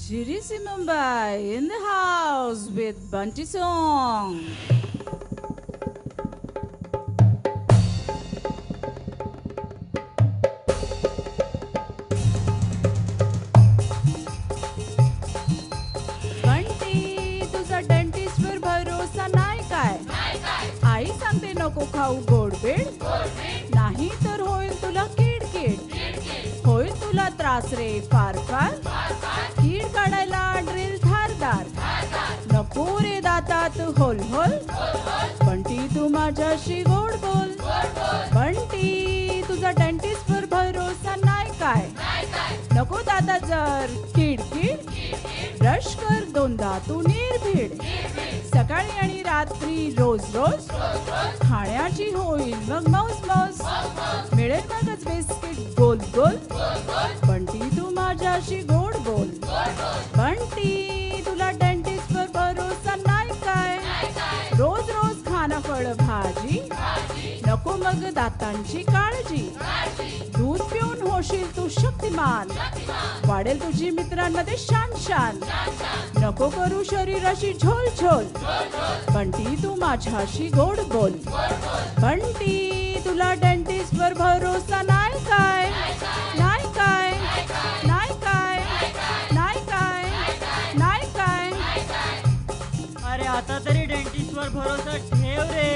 GDC Mumbai in the house with Bunty Song. Bunty तुझा डेंटिस्टवर भरोसा नाही काय? आई सांगते नको खाऊ गोडबीड, नाही तर होईल तुला किडकिड, होईल तुला त्रास रे फार फार, कीड काढायला ड्रिल धारदार, नको रे दातात होल होल, बंटी तू माझ्याशी गोड बोल. बंटी तुझा डेंटिस्टवर भरोसा नाही काय? नको दादा जर किडकिड, ब्रश कर दोनदा तू निर्भीड, सकाळी आणि रात्री रोज रोज, खाण्याची होईल मग मौज मौज, मिळेल मगच बिस्किट गोल गोल, बंटी तू माझ्याशी गोड बोल. बंटी तुला डेंटिस्टवर भरोसा नाही काय? रोज रोज खाना फळ भाजी, नको मग दातांची काळजी, दूध पिऊन होशील तू शक्तिमान, वाढेल तुझी मित्रांमध्ये शान शान, नको करू शरीराशी झोल झोल, बंटी तू माझ्याशी गोड बोल. बंटी तुला डेंटिस्टवर भरोसा नाही काय? नाही काय? नाही काय? नाही काय? नाही काय? अरे आता तरी डेंटिस्टवर भरोसा ठेव रे.